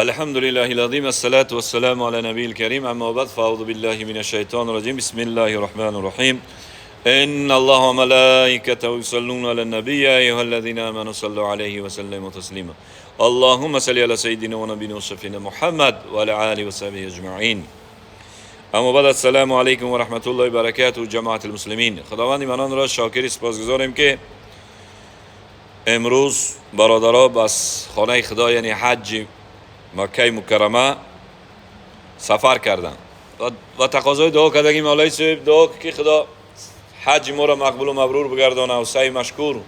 الحمد لله العظيم الصلاة والسلام على نبي الكريم أما بعد فأعوذ بالله من الشيطان الرجيم بسم الله الرحمن الرحيم إن الله وملائكته يصلون على النبي يا أيها الذين آمنوا صلوا عليه وسلموا تسليما اللهم صل على سيدنا ونبينا وشفينا محمد وعلى آله وصحبه أجمعين اما بعد السلام علیکم و رحمت الله و برکاته جماعت المسلمین. خداوند منان را شاکر سپاسگزاریم که امروز برادرها بس خانه خدا یعنی حج مکه مکرمه سفر کردن و تقاضای دعا کردیم مولای صاحب دعا که خدا حج ما را مقبول و مبرور بگردانه و سعی مشکور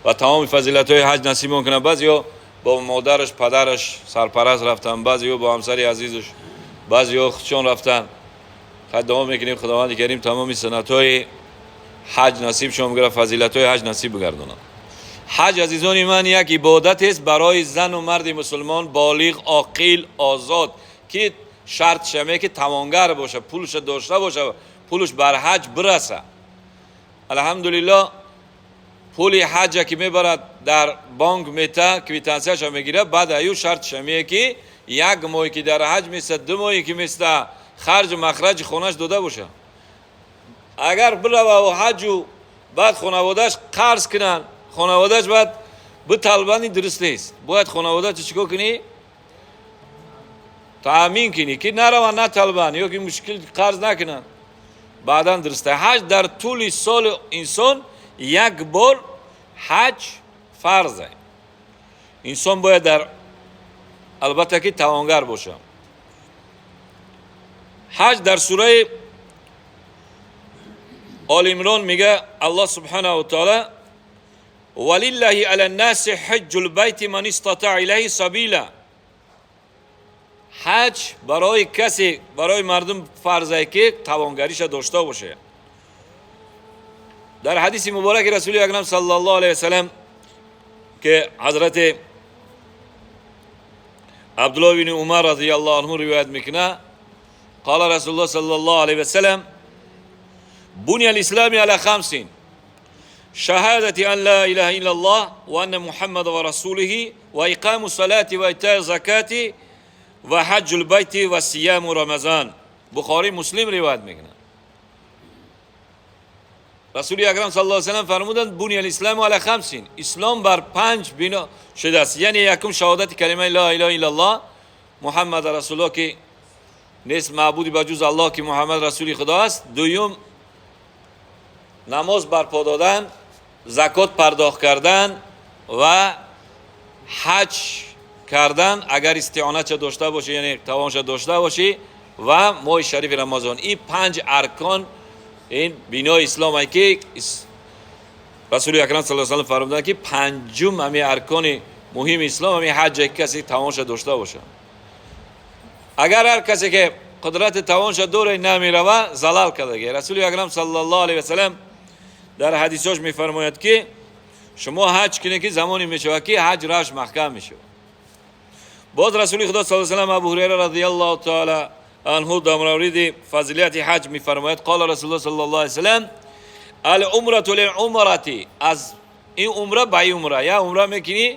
و تمام فضیلت های حج نصیب کنه. بعضیا با مادرش پدرش سرپرست رفتن، بعضیا با همسر عزیزش، بعضیا خودشون رفتن. دعا میکنیم خداوند کریم تمام سنت‌های حج نصیب شما بگیره، فضیلت‌های حج نصیب بگردونه. حج عزیزان من یک عبادت است برای زن و مرد مسلمان بالغ عاقل آزاد که شرط شمه که توانگر باشه، پولش داشته باشه، پولش بر حج برسه. الحمدلله پول حج که میبرد در بانک میته کویتانسیش میگیره، بعد ایو شرط شمه که یک ماهی که در حج میسته، دو ماهی که میسته خرج و مخرج خونش داده باشه. اگر بره و حج و بعد خانوادهش قرض کنن، خانوادهش بعد به طلبانی درست نیست. باید خانوادهش چیکار کنی؟ تامین کنی که نره و نه طلبان یا که مشکل قرض نکنن، بعدا درسته. حج در طول سال انسان یک بار حج فرضه. انسان باید در البته که توانگر باشه. حج در سوره آل عمران میگه الله سبحانه و تعالی ولله علی الناس حج البیت من استطاع الیه سبیلا. حج برای کسی، برای مردم فرضه که توانگریش داشته باشه. در حدیث مبارک رسول اکرم صلی الله علیه وسلم که حضرت عبدالله بن عمر رضی الله عنه روایت میکنه قال رسول الله صلى الله عليه وسلم بني الإسلام على 5 شهادة أن لا إله إلا الله وأن محمد ورسوله وإقام الصلاة وإيتاء الزكاة وحج البيت وصيام رمضان. بخاری مسلم روایت میکنه. رسول اکرم صلی الله علیه و سلم فرمودند بنی الاسلام علی 5. اسلام بر 5 بنا شده است. یعنی یکم شهادت کلمه لا اله الا الله محمد رسول الله که نیست معبودی بجز الله که محمد رسول خدا است. دوم نماز برپا دادن، زکات پرداخت کردن و حج کردن اگر استعانت داشته باشی، یعنی توانش داشته باشی، و ماه شریف رمضان. این 5 ارکان این بنای اسلام است که رسول اکرم صلی الله علیه و سلم فرمودند که پنجم همین ارکان مهم اسلام همین حج کسی توانش داشته باشه. اگر هر کسی که قدرت توانش داره نمیروه زلال کرده. رسول اکرم صلی الله علیه و سلم در حدیثش میفرماید که شما حج کنید که زمانی میشه که حج راش محکم میشه. باز رسول خدا صلی الله علیه و سلم ابو هریره رضی الله تعالی عنه در مورد فضیلت حج میفرماید قال رسول الله صلی الله علیه و سلم العمره للعمره، از این عمره به این عمره، یا عمره میکنی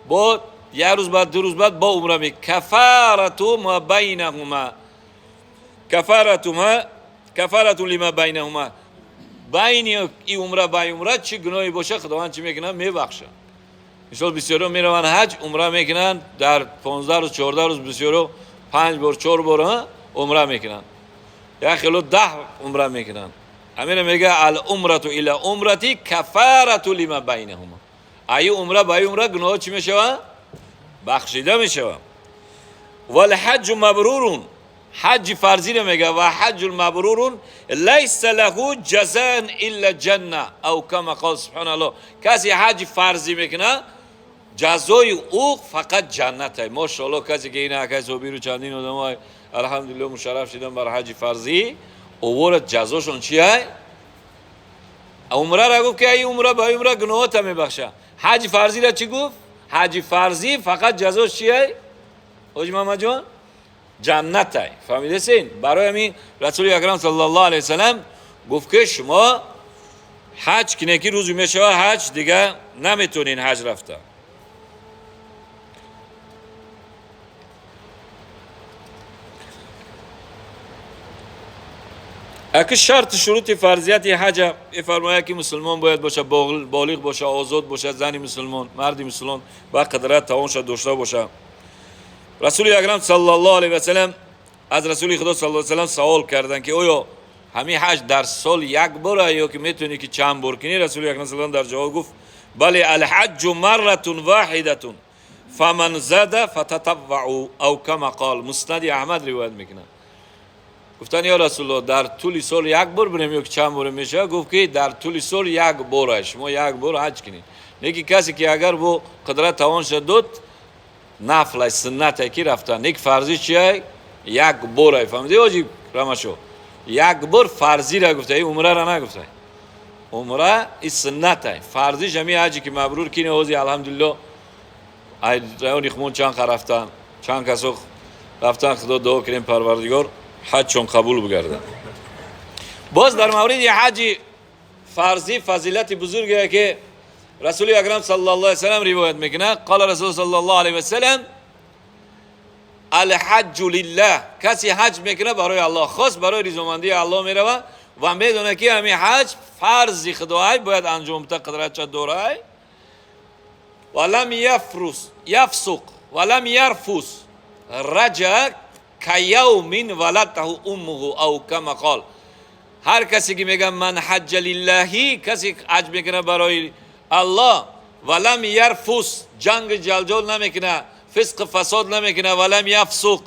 با یک روز بعد دو روز بعد با عمره می کفارت ما بینهما، کفارت لما بینهما، بین این عمره با این عمره چه گناهی باشه خداوند چی میکنه میبخشه. مثلا بسیارا میروند حج عمره میکنن در 15 روز 14 روز، بسیارا 5 بار 4 بار عمره میکنن، یا خیلی 10 عمره میکنن. امیر میگه العمره الی عمرتی کفارت لما بینهما، ای عمره با این عمره گناه چی میشه؟ بخشیده میشه. والحج مبرور، حج فرضی رو میگه و حج المبرور لیس له جزاء الا جنه او کما قال سبحان الله. کسی حج فرضی میکنه جزای او فقط جنته. ماشاءالله کسی که این کسی بیرو چندین آدمای الحمدلله مشرف شدن بر حج فرضی اوورد جزاشون چیه؟ عمره را گفت که ای عمره با عمره گناهات میبخشه. حج فرضی را چی گفت؟ حج فرضی فقط جزاش چیه؟ حاج محمد جان جنته. فهمیده سین؟ برای همین رسول اکرم صلی الله علیه وسلم گفت که شما حج کنه که روزی میشه حج دیگه نمیتونین حج رفته. اگه شرط شروط فرضیت حج فرماید که مسلمان باید باشه، بالغ باشه، آزاد باشه، زنی مسلمان، مردی مسلمان با قدرت توانش داشته باشه. رسول اکرم صلی الله علیه و سلم از رسول خدا صلی الله علیه و سلم سوال کردن که آیا همین حج در سال یک بار یا که میتونی که چند بار کنی؟ رسول اکرم صلی الله علیه و سلم در جواب گفت بله، الحج مره واحده فمن زاد فتطوعوا او کما قال. مسند احمد روایت میکنه. گفتن یا رسول الله در طول سال یک بار بریم یا چند بار میشه؟ گفت که در طول سال یک بار شما یک بار حج کنید. نیکی کسی که اگر وہ قدرت توان شد داد نفل سنت کی رفتن، نیک فرضی چیه؟ یک بار. فهمیدی واجب رمشو یک بار فرضی را گفته، ای عمره را نگفته. عمره این سنت ای فرضی جمعی حجی که مبرور کنی اوزی الحمدلله. ای رایونی خمون چند رفتن، چند کسو رفتن، خدا دعا کنیم پروردگار حج چون قبول بگردن. باز در مورد حج فرضی فضیلت بزرگی که رسول اکرم صلی الله علیه و سلم روایت میکنه. قال رسول صلی الله علیه و سلم الحج لله. کسی حج میکنه برای الله، خاص برای رضامندی الله میره و میدونه که همین حج فرض خدای باید انجام بده، قدرت چه دوره ولم یفسق ولم یرفث رجع کیوم ولدته امه او کما قال. هر کسی که میگه من حج لله، کسی حج میکنه برای الله، ولم یرفث جنگ جلجال نمیکنه، فسق فساد نمیکنه، ولم یفسق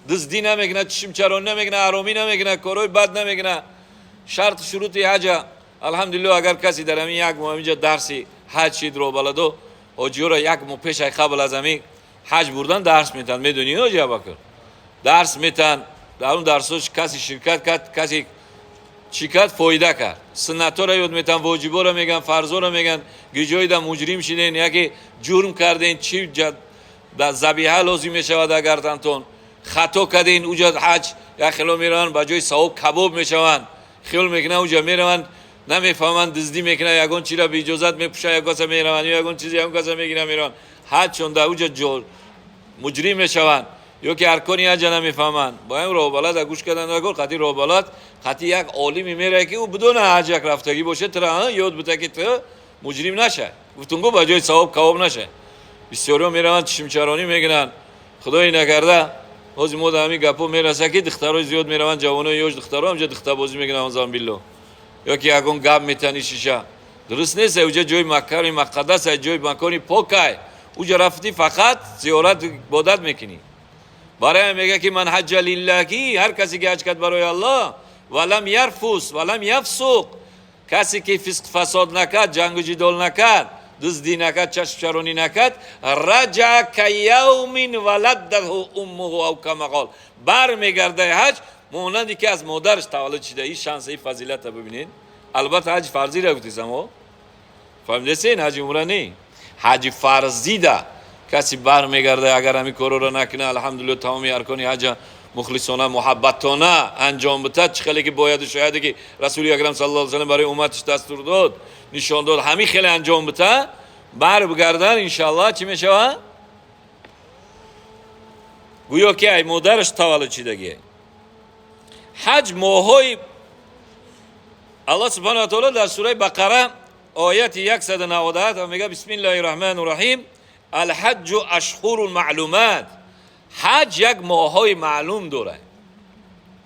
دزدی نمیکنه، چشم چرون نمیکنه، حرامی نمیکنه، کارهای بد نمیکنه. شرط شروط حج الحمدلله اگر کسی در همین یک ماه اینجا درسی حج شید رو بلدو حاجی را یک ماه پیش قبل از همین حج بردن درس میتن. میدونی حاجی ابوبکر درس میتن، در اون درسش کسی شرکت کرد، کسی چیکار فایده کرد، سنت ها را یاد میتن، واجبا را میگن، فرض ها را میگن. گیجایی در مجرم شدین یا که جرم کردین چی در ذبیحه لازم میشود، اگر تنتون خطا کردین اوجا حج یا خیلی میرن با جای ثواب کباب میشوند، خیلی میکنن اوجا میرن نمیفهمن، دزدی میکنن، یگان چی را بی اجازت میپوشن، یگان کاسه میرن، یگان چیزی هم کاسه میگیرن میرن حج چون در اوجا جور مجرم میشوند. یا که ارکانی حج نمیفهمن، با این راه بلد گوش کردن نگو خاطی راه بلد خاطی یک عالمی میره که او بدون حج یک رفتگی باشه ترا یاد بده که تو مجرم نشه، گفتم گو با جای ثواب کباب نشه. بسیاری میرن چشم چرانی میگنن، خدایی نکرده از مود همین گپو میرسه که دخترای زیاد میرن، جوانای یوش دخترا همجا دختر بازی میگنن زان بیلو، یا که یگون گپ میتنی شیشه. درست نیست. اوجا جای مکه مقدس، جای مکانی پاکه، اوجا رفتی فقط زیارت عبادت میکنی. برای میگه که من حج لله کی، هر کسی که حج کرد برای الله، ولم یرفث ولم یفسق، کسی که فسق فساد نکرد، جنگ و جدال نکرد، دزدی نکرد، چشم چرانی نکرد، رجع کیوم ولدته امه او کما قال، بر میگرده حج مانندی که از مادرش تولد شده. این شانس این فضیلت ببینید. البته حج فرضی را گفتیم ما فهمیدین، حج عمره نی، حج فرضی ده کسی بر میگرده اگر همین کارو را نکنه الحمدلله تمامی ارکان حج مخلصانه محبتانه انجام بده، چه خیلی که باید شاید که رسول اکرم صلی الله علیه و سلم برای امتش دستور داد، نشان داد، همین خیلی انجام بده، بر بگردن ان شاء الله چی میشه؟ گویا که ای مادرش تولد شدگی. حج ماهای الله سبحانه و تعالی در سوره بقره آیت 197 میگه بسم الله الرحمن الرحیم الحج اشهر المعلومات. حج یک ماهای معلوم داره،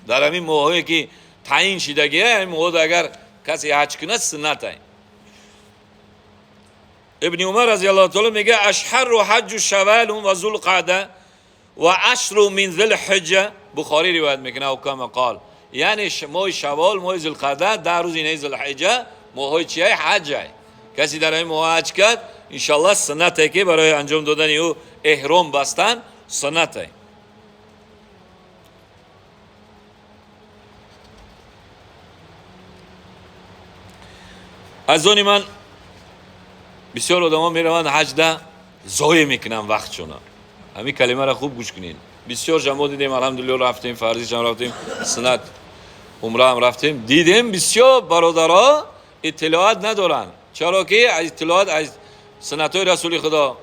در همین ماهایی که تعیین شدگیه، این ماه اگر کسی حج کنه سنت است. ابن عمر رضی الله تعالی میگه اشهر حج شوال و ذوالقعده و عشر من ذی الحجه. بخاری روایت میکنه او کما قال، یعنی ماه شوال، ماه ذوالقعده، 10 روز این ذی الحجه ماهای چیه؟ حج است. کسی در این ماه حج کرد ان شاء الله سنته که برای انجام دادن او احرام بستن سنته. از اون من بسیار آدما میروند حج ده ضایع میکنن وقتشون. همین کلمه را خوب گوش کنین. بسیار جمع دیدیم الحمدلله، رفتیم فرضیش هم رفتیم، سنت عمره هم رفتیم، دیدیم بسیار برادرها اطلاعات ندارن. چرا که اطلاعات از سنت های رسول خدا،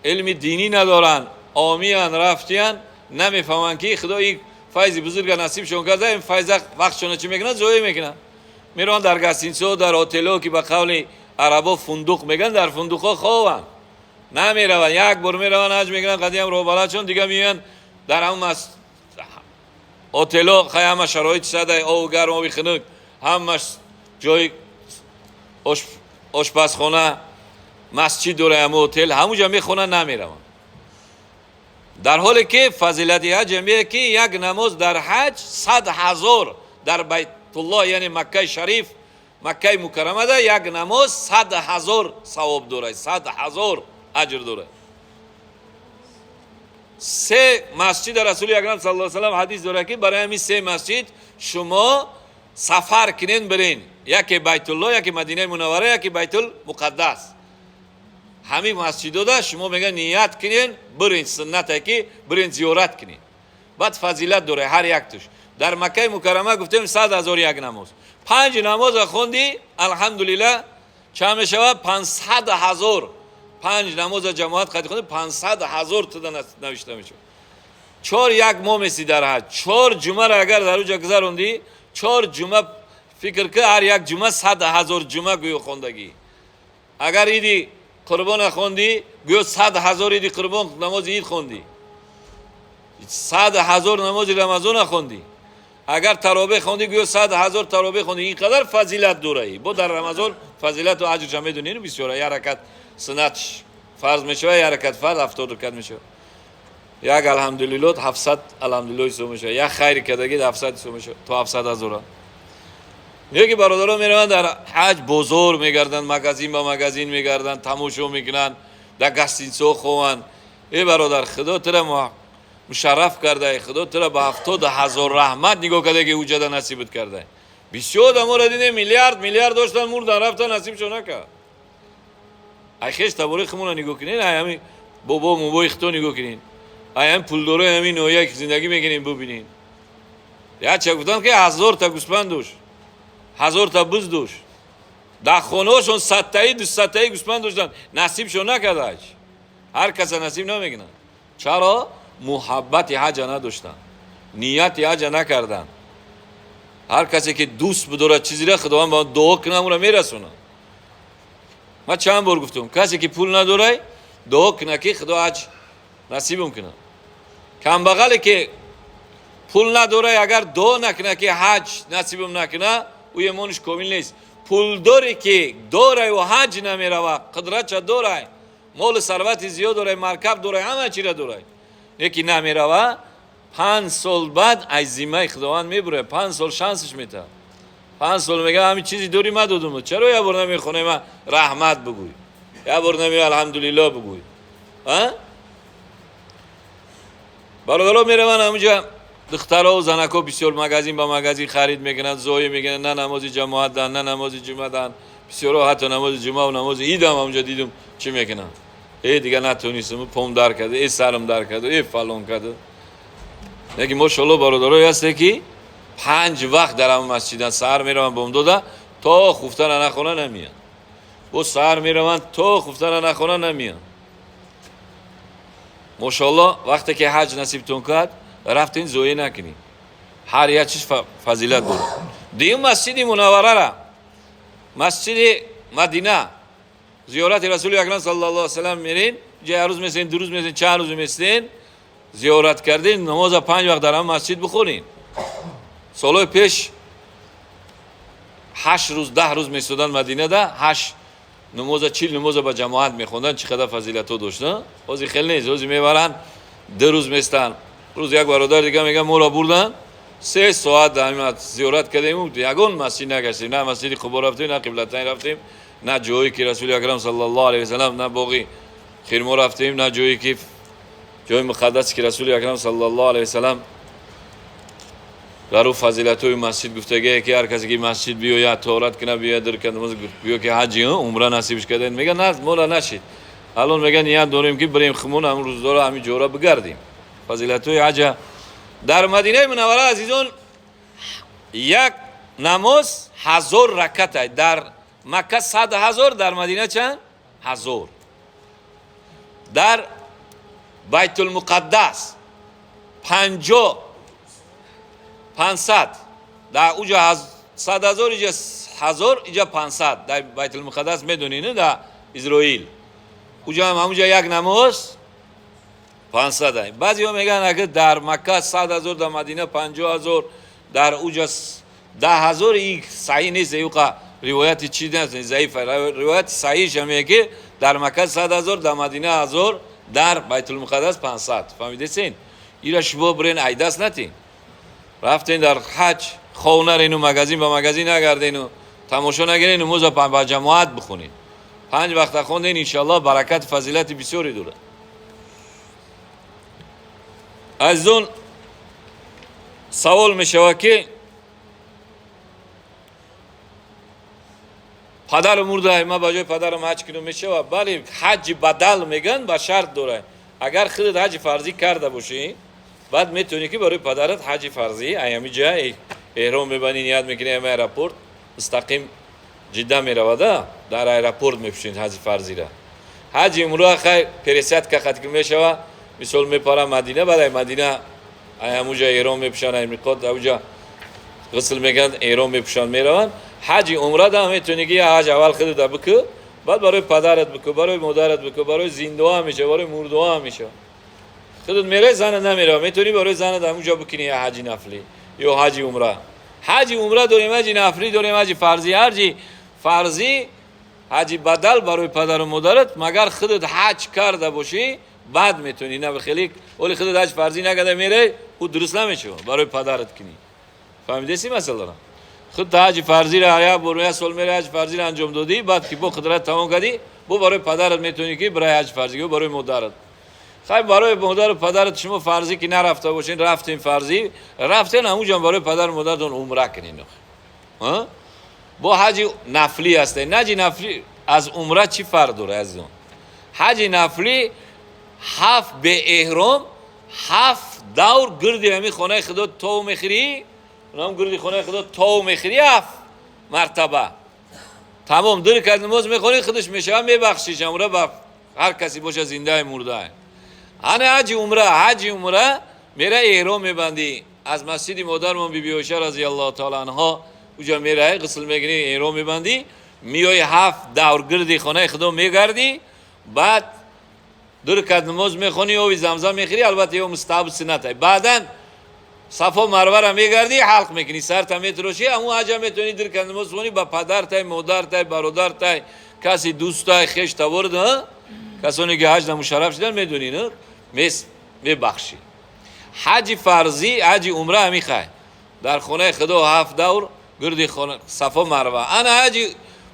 علم دینی ندارن، آمیان رفتین، نمیفهمن که خدا این فایزی بزرگ نصیبشون کرده این فایز وقتشون چی میکنن زوی میکنن میرون در گاستینسو در هتلو که به قول عربا فندق میگن در فندقها خوابن نمیرون یک بار میرون حج میگیرن قدیم رو بالا چون دیگه میان در همون هتلو همه شرایط ساده او گرم و خنک همش جای آشپزخانه مسجد داره همه هتل همونجا میخونن نمیرون در حالی که فضیلت حج میگه که یک نماز در حج 100,000 در بیت الله یعنی مکه شریف مکه مکرمه ده یک نماز 100,000 ثواب داره 100,000 اجر داره سه مسجد رسول اکرم صلی الله علیه و سلم حدیث داره که برای همین سه مسجد شما سفر کنین برین یکی بیت الله یکی مدینه منوره یکی بیت المقدس همین مسجدو ده شما میگن نیت کنین برین سنته که برین زیارت کنین بعد فضیلت داره هر یک توش در مکه مکرمه گفتیم 100,000 یک نماز 5 نماز خوندی الحمدلله چه میشود 500,000 5 نماز جماعت قد خوندی 500,000 تا نوشته میشه 4 یک ماه میسی در حج 4 جمعه را اگر در اونجا گذروندی 4 جمعه فکر که هر یک جمعه 100,000 جمعه گویا خوندگی اگر ایدی قربان خوندی گویا 100,000 ایدی قربان نماز عید خوندی 100,000 نماز رمضان خوندی اگر تراویح خوندی گویا 100,000 تراویح خوندی اینقدر فضیلت داره ای با در رمضان فضیلت و اجر چه میدونین بسیاره یک رکعت سنت فرض میشه یک رکعت فرض 70 رکعت میشه یک الحمدلله 700 الحمدلله سو میشه یک خیر کدگی 700 سو میشه تا 700,000 میگه برادران میرن در حج بزرگ میگردن مغازین با مغازین میگردن تماشا میکنن در گاستینسو خوان ای برادر خدا ترا مشرف کرده خدا ترا به 70,000 رحمت نگاه کرده که وجود نصیبت کرده بسیار دمور دیدیم میلیارد داشتن مردن رفتن نصیبشون نکرد ای خیش تباریخ خمون نگاه کنین ای همین بابا موبای خطو نگاه کنین ای هم پول داره همین نویه که زندگی میکنین ببینین یا چه گفتن که 1000 تا گوسفند داشت 1000 تا بز داشت در خانه‌شون 100 تایی 200 تایی گوسفند داشتن نصیبشون نکرد هر کس نصیب نمیکنن چرا محبت حج نداشتن نیت حج نکردن هر کسی که دوست بداره چیزی را خداوند با دعا کنه اون را میرسونه ما چند بار گفتم کسی که پول نداره دعا کنه که خدا حج نصیبم کنه کم بغلی که پول نداره اگر دعا نکنه که حج نصیبم نکنه او ایمانش کامل نیست پول داری که داره و حج نمیره قدرت چه داره مال ثروت زیاد داره مرکب داره همه چی را داره یکی نمیره 5 سال بعد از ذمه خداوند میبره 5 سال شانسش میده 5 سال میگه همین چیزی دوری ما دادم چرا یه بار نمیخونه ما رحمت بگوی یه بار نمی الحمدلله بگوی ها برادرها میرون همونجا دخترها و زنکا بسیار مغازین با مغازین خرید میکنن زوی میکنن نه نماز جماعت دن نه نماز جمعه دن بسیارها حتی نماز جمعه و نماز عید هم همونجا دیدم چی میکنن ای دیگه نتونستم پام در کرده ای سرم در کرده ای فلان کرده نگی ماشاءالله برادرای هسته که 5 وقت در هم مسجدن سحر میرون بوم دودا تا خفتن نخونه نمیان با سحر میرون تا خفتن نخونه نمیان ماشاءالله وقتی که حج نصیبتون کرد رفتین زویه نکنین هر یک چیز فضیلت داره دیم مسجد منوره را مسجد مدینه زیارت رسول اکرم صلی الله علیه و سلم میرین جای روز میسین 2 روز میسین 4 روز میسین زیارت کردین نماز 5 وقت در هم مسجد بخونین سالهای پیش 8 روز 10 روز میسودن مدینه ده 8 نماز 40 نماز با جماعت میخوندن چقدر فضیلت ها داشتن اوزی خیلی نیست اوزی میبرن 2 روز میستن روز یک برادر دیگه میگه مورا بردن 3 ساعت در زیارت کردیم یگان مسجد نگشتیم نه مسجد قبا رفتیم نه قبلتین رفتیم نه جایی که رسول اکرم صلی الله علیه و سلم نه باقی خیرمو رفتیم نه جایی که جای مقدس که رسول اکرم صلی الله علیه و سلم در او فضیلت های مسجد گفته که هر کسی که مسجد بیاید طهارت کنه بیاید در کنه بیا که حجی عمره نصیبش کردن میگن نه مولا نشید الان میگن نیت داریم که بریم خمون امروز داره همین جورا بگردیم فضیلت های حج در مدینه منوره عزیزان یک نماز 1000 رکعت در مکه 100,000 در مدینه چند 1000 در بیت المقدس 50 500 در اوجا 100,000 اینجا 1000 اینجا 500 در بیت المقدس میدونین در اسرائیل اوجا هم همونجا یک نماز 500. بعضی ها میگن اگر در مکه 100,000 در مدینه 50,000 در اوجا 10,000 این صحیح نیست. یوقا روایت چی نیست ضعیف. روایت صحیحش میگه که در مکه 100,000 در مدینه 1000 در بیت المقدس 500. فهمیدین؟ ایرا شما برین ایداس نتین رفتین در حج خونه رینو مگزین با مگزین نگردین و تماشا نگیرین و موزا با جماعت بخونین 5 وقت خوندین انشالله برکت فضیلت بسیاری داره. از اون سوال میشود که پدر مرده ما با جای پدرم حج کنم میشه بله حج بدل میگن با شرط داره اگر خودت حج فرضی کرده باشی بعد میتونی که برای پدرت حج فرضی ایامی جای احرام میبنی نیت میکنی اما ایرپورت مستقیم جده میرود در ایرپورت میپوشین حج فرضی را. حج عمره خیر پریسیت که خط میشه مثال میپره مدینه بعد مدینه ایاموجا احرام میپوشن ایمیقات اوجا غسل میگن احرام میپوشن میرون. حج عمره دا میتونی که حج اول خودت بکو بعد برای پدرت بکو برای مادرت بکو برای زنده میشه برای مرده میشه خودت میره زن نمیره میتونی برای زن اونجا بکنی یا حج نفلی یا حج عمره. حج عمره داریم حج نفلی داریم حج فرضی. حج فرضی حج بدل برای پدر و مادرت مگر خودت حج کرده باشی بعد میتونی نه بخلیک ولی خودت حج فرضی نکرده میره او درست نمیشه برای پدرت کنی. فهمیدی مثلا خود حج فرضی را یا برای سال میره حج فرضی را انجام دادی بعد که با قدرت تمام کردی بو برای پدرت میتونی که برای حج فرضی برای مادرت خیلی برای مادر و پدرت شما فرضی که نرفته باشین رفتین فرضی رفتین همونجا برای پدر و مادرتون عمره کنین ها با حج نفلی هسته. حج نفلی از عمره چی فرق داره از اون؟ حج نفلی 7 به احرام 7 دور گردی همین خانه خدا تو میخری نام گردی خانه خدا تو میخری 7 مرتبه تمام در که نماز میخونی خودش میشه میبخشیش عمره با هر کسی باشه زنده مرده. آن حج عمره میره احرام میبندی از مسجد مادرمون بی بی عایشه رضی الله تعالی عنها اونجا میره غسل میگیری احرام میبندی میای 7 دور گردی خانه خدا میگردی بعد دو رکعت نماز میخونی و زمزم میخوری البته یه مستحب سنته بعدن صفا مروه را میگردی حلق میکنی سر تا میتروشی اما حج میتونی در رکعت نماز خونی با پدرت مادرت برادرت کسی دوستای خش تورد کسانی که حج مشرف شدن میدونی نه میبخشی. حج فرضی حج عمره همی خواهی در خونه خدا 7 دور گردی خونه صفا مروه. انا حج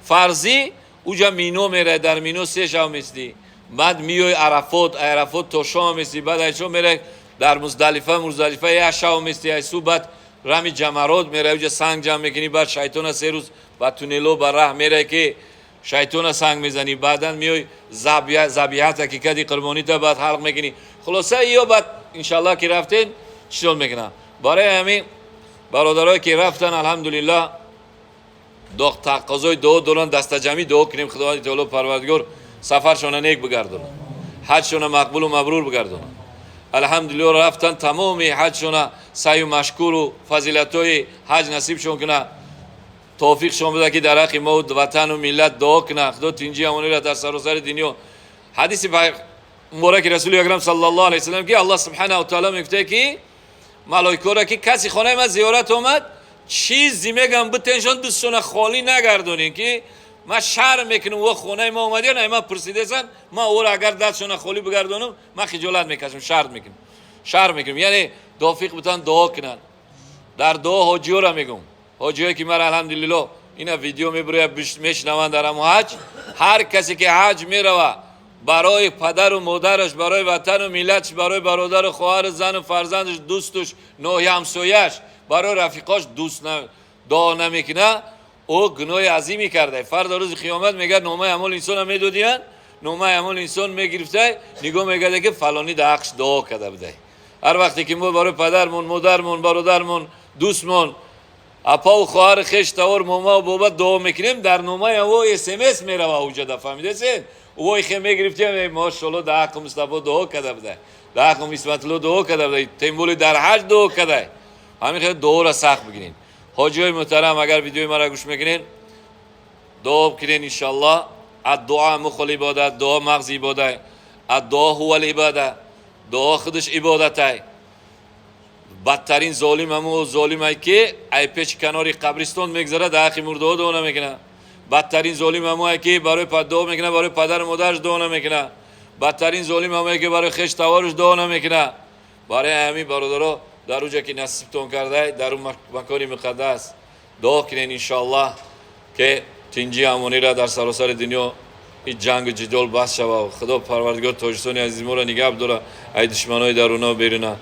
فرضی اوجا مینو میره در مینو 3 شب میستی بعد میای عرفات تا شام میستی بعد ایشون میره در مزدلفه 1 شب میستی ایسو بعد رمی جمرات میره اوجا سنگ جمع میکنی بعد شیطان 3 روز بعد تونلو بر راه میره که شیطان سنگ میزنی بعدن میای ذبیحت حقیقتی قربانی تا بعد حلق میکنی. خلاصه یا بعد انشالله که رفتین چطور میکنم برای همین برادرایی که رفتن الحمدلله تقاضای دعا دارن دست جمعی دعا کنیم خداوند تعالی پروردگار سفرشون نیک بگردونه حجشون مقبول و مبرور بگردونه. الحمدلله رفتن تمامی حجشون سعی و مشکور و فضیلتای حج نصیبشون کنه توفیق شما بده که در حق ما و وطن و ملت دعا کنه خدا تینجی همونی را در سراسر دنیا. حدیث مبارک رسول اکرم صلی الله علیه و سلم که الله سبحانه و تعالی میگه که ملائکه را که کسی خانه ما زیارت اومد چیزی میگم بتنشون دستشون خالی نگردونین که ما شرم میکنم و خونه ما اومدی نه ما پرسیدن ما اور اگر دستشون خالی بگردونم ما خجالت میکشم شرم میکنم یعنی توفیق بتن دعا کنن. در دعا حاجیو را میگم حاجیایی که مرا الحمدلله اینا ویدیو میبره میشنون در حج هر کسی که حج میره برای پدر و مادرش برای وطن و ملتش برای برادر و خواهر زن و فرزندش دوستش نوحی همسایش برای رفیقاش دعا نمیکنه او گناه عظیمی کرده. فردا روز قیامت میگه نامه اعمال انسان هم میدادین نامه اعمال انسان میگرفته نگاه میگه که فلانی در حقش دعا کرده بوده. هر وقتی که ما برای پدرمون مادرمون برادرمون دوستمون اپا و خواهر خش تور ماما و بابا دعا میکنیم در نامه او اس ام اس میره اوجا فهمیدین او خیلی میگرفتیم ماشاءالله در حق مصطفی دعا کرده بوده در حق اسمت الله دعا کرده بوده تیمولی در حج دعا کرده همین خیلی دعا را سخت بگیرین. حاجیای محترم اگر ویدیوی ما را گوش میکنین دعا بکنین انشالله. الدعا مخل عبادت، دعا مغز عبادت، الدعا هو العبادت، دعا خودش عبادت. بدترین ظالم همون ظالمایی که ای پیش کناری قبرستان میگذره در حق مرده ها دعا نمیکنه. بدترین ظالم همونی که برای دعا میکنه برای پدر و مادرش دعا نمیکنه. بدترین ظالم همونی که برای خش توارش دعا نمیکنه. برای همین برادرها در اونجا که نصیبتون کرده در اون مکان مقدس دعا کنین انشالله که تنجی امانی را در سراسر دنیا این جنگ و جدال بس شود. خدا پروردگار تاجستان عزیز ما را نگه داره. ای دشمنای درونه و بیرونه،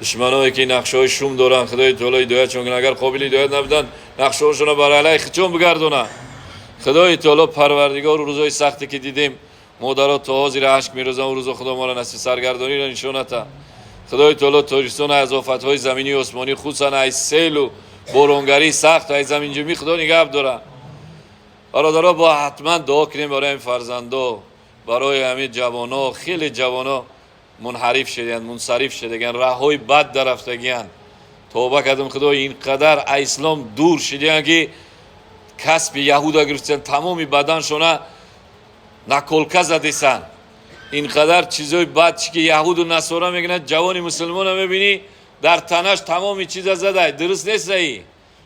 دشمنایی که نقشه‌های شوم دارن خدای تعالی هدایت چون اگر قابل هدایت نبودن نقشه‌هاشون رو بر علیه خچون بگردونه. خدای تعالی پروردگار روزهای سختی که دیدیم مادرها تا زیر اشک می‌ریزن و روز خدا ما را نصیب سرگردانی را نشون نده. خدای تعالی تاجستان از آفت‌های زمینی و آسمانی خصوصا از سیل و بارانگری سخت از زمین جمعی خدا نگه داره. برادرها با حتما دعا کنیم برای این فرزندا، برای همین جوانا. خیلی جوانا منحرف شدن، منصرف شدن، راههای بد در رفتگیان. توبه کردم خدا اینقدر اسلام دور شدن که کسب یهودا گرفتن، تمامی بدنشون نکلکه زدیسن. اینقدر چیزای بد که یهود و نصارا میگن جوان مسلمان میبینی در تنش تمامی چیزا زده، درست نیست.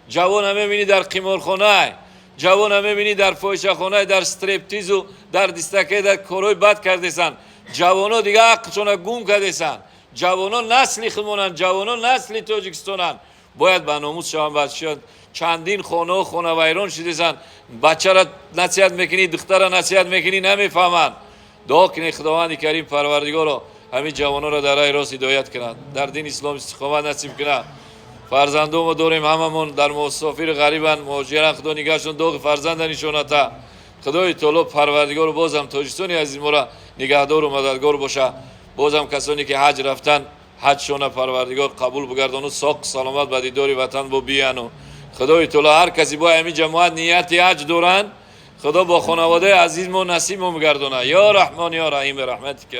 جوان میبینی در قمارخانه، جوان میبینی در فاحشه‌خانه، در استریپتیز و در دیسکوتک، در کارهای بد کردیسن. جوانا دیگه عقلشون گم کردیسن. جوانا نسلی خمونن، جوانا نسلی تاجیکستانن. باید به ناموس شوان بچه‌ها. چندین خانه و خانه ویران شدیسن. بچه را نصیحت میکنی، دختر را نصیحت میکنی نمیفهمن. دعا کنی خداوند کریم پروردگار همین جوانا را در راه راست هدایت کند، در دین اسلام استقامت نصیب کند. فرزندان ما داریم هممون در مسافر غریبن، مهاجرن. خدا نگهشون داغ فرزند نشونته. خدای تعالی پروردگار بازم تاجستان عزیز ما را نگهدار و مددگار باشه. بازم کسانی که حج رفتن حجشون پروردگار قبول بگردان و ساق سلامت به دیدار وطن با بیانو. خدای تعالی هر کسی با همین جماعت نیت حج دارن خدا با خانواده عزیز ما نصیب ما بگردونه. یا رحمان یا رحیم برحمتک.